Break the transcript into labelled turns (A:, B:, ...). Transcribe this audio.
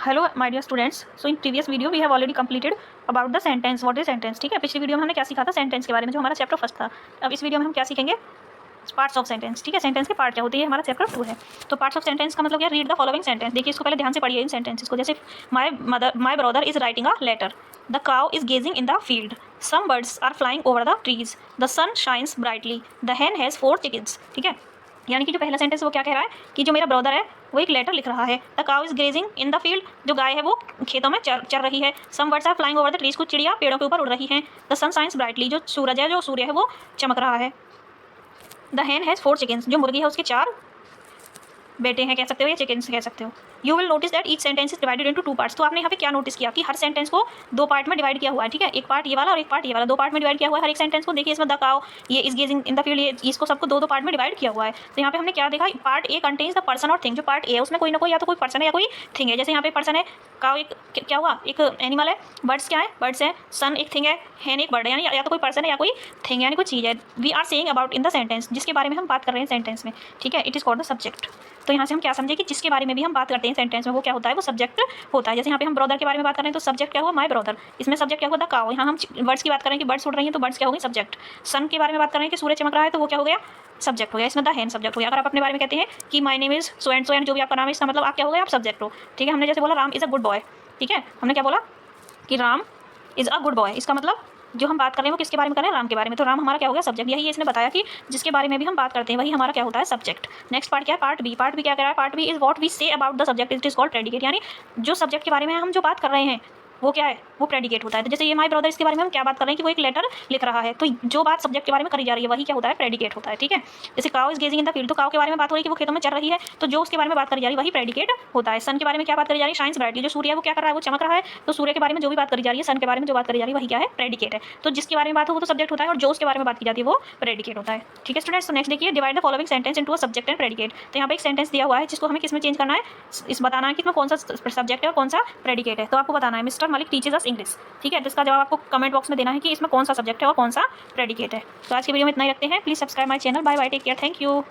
A: Hello my dear students, so in previous video we have already completed about the sentence, what is sentence. ठीक है, पिछली video में हमने क्या सीखा था सेंटेंस के बारे में, जो हमारा चैप्टर फर्स्ट था। अब इस वीडियो में हम क्या सीखेंगे, पार्ट्स ऑफ सेंटेंस। ठीक है, सेंटेंस के पार्ट क्या होते हैं, हमारा चैप्टर 2 है। तो पार्ट्स ऑफ सेंटेंस का मतलब क्या, रीड द फॉलोइंग सेंटेंस। देखिए इसको पहले ध्यान से पढ़िए इन सेंटेंसेस को। जैसे my brother is writing a letter, the cow is gazing in the field, some birds are flying over the trees, the sun shines brightly, the hen has 4 chickens। ठीक है, यानी कि जो पहला सेंटेंस वो क्या कह रहा है कि जो मेरा ब्रदर है वो एक लेटर लिख रहा है। The cow is grazing in the field, जो गाय है वो खेतों में चर रही है। Some birds are flying over the trees, कुछ चिड़िया पेड़ों के ऊपर उड़ रही हैं। द सन शाइन्स ब्राइटली, जो सूरज है, जो सूर्य है वो चमक रहा है। द hen हैज़ 4 chickens, जो मुर्गी है उसके 4 बेटे हैं कह सकते हो या चिकन्स कह सकते हो। You will notice that each sentence is divided into 2 parts. तो आपने यहाँ पे क्या नोटिस किया कि हर सेंटेंस को 2 पार्ट में डिवाइड किया हुआ है। ठीक है, एक पार्ट ये वाला और एक पार्ट ये वाला, 2 पार्ट में डिवाइड किया हुआ है हर एक सेंटेंस को। देखिए इसमें द काउ, ये is gazing in the field, ये इसको सबको 2-2 पार्ट में डिवाइड किया हुआ है। तो यहाँ पे हमने क्या देखा, part A contains the person और थिंग। जो पार्ट ए है उसमें कोई ना कोई या तो कोई पर्सन है या कोई थिंग है। जैसे यहाँ पे पर्सन है, काउ एक क्या हुआ, एक एनिमल है। बर्ड्स क्या है, बर्ड्स है। सन एक थिंग है, हैन एक बर्ड है, यानी या तो कोई पर्सन है या कोई थिंग है, यानी कोई चीज़ है। We are saying about in the sentence, जिसके बारे में हम बात कर रहे हैं सेंटेंस में। ठीक है, it is called the subject. तो यहाँ से हम क्या समझे कि जिसके बारे में भी हम बात करते हैं सेंटेंस में वो क्या होता है, वो सब्जेक्ट होता है। जैसे यहाँ पे हम ब्रदर के बारे में बात कर रहे हैं तो सब्जेक्ट क्या हुआ, माय ब्रदर। इसमें सब्जेक्ट क्या हुआ, द काउ। यहाँ हम बर्ड्स की बात कर रहे हैं कि बर्ड्स उड़ रही हैं तो बर्ड्स क्या होगी, सब्जेक्ट। सन के बारे में बात कर रहे हैं कि सूर्य चमक रहा है तो वो क्या हो गया, सब्जेक्ट हो गया। इसमें द hen सब्जेक्ट हो गया। अगर आप अपने बारे में कहते हैं कि my name is so and जो भी आपका नाम है, इसका मतलब आप क्या हो गए, आप सब्जेक्ट हो। ठीक है, हमने जैसे बोला Ram is a good boy. ठीक है, हमने क्या बोला कि Ram is a good boy, इसका मतलब जो हम बात कर रहे हैं वो किसके बारे में कर रहे हैं, राम के बारे में। तो राम हमारा क्या हो गया, सब्जेक्ट। यही इसने बताया कि जिसके बारे में भी हम बात करते हैं वही हमारा क्या होता है, सब्जेक्ट। नेक्स्ट पार्ट क्या है, पार्ट बी। पार्ट बी क्या कह रहा है, part B is what we say about the subject, it is called predicate. यानी जो सब्जेक्ट के बारे में हम जो बात कर रहे हैं वो क्या है, वो प्रेडिकेट होता है। तो जैसे ये माय ब्रदर, इसके बारे में हम क्या बात कर रहे हैं कि वो एक लेटर लिख रहा है, तो जो बात सब्जेक्ट के बारे में करी जा रही है वही क्या होता है, प्रेडिकेट होता है। ठीक है, जैसे cow is gazing in the field, तो काउ के बारे में बात हो रही है कि वो खेतों में चल रही है, तो जो उसके बारे में बात करी जा रही है वही प्रेडिकेट होता है। सन के बारे में क्या बात करी जा रही है, शाइन्स ब्राइटली, जो सूर्य है वो क्या कर रहा है, वो चमक रहा है। तो सूर्य के बारे में जो भी बात करी जा रही है, सन के बारे में जो बात करी जा रही है वही क्या है, प्रेडिकेट है। तो जिसके बारे में बात हो वो तो सब्जेक्ट होता है और जो उसके बारे में बात की जाती है वो प्रेडिकेट होता है। ठीक है स्टूडेंट्स, तो नेक्स्ट देखिए, divide the following sentence into a subject and predicate. तो यहाँ पे एक सेंटेंस दिया हुआ है जिसको हमें किसमें चेंज करना है, इस बताना है कि इसमें कौन सा सब्जेक्ट है और कौन सा प्रेडिकेट है। तो आपको बताना है mister Malik teaches us English. ठीक है, जिसका जवाब आपको कमेंट बॉक्स में देना है कि इसमें कौन सा सब्जेक्ट है और कौन सा प्रेडिकेट है। तो आज की वीडियो में इतना ही रखते हैं। Please subscribe my channel. Bye bye, take care, thank you.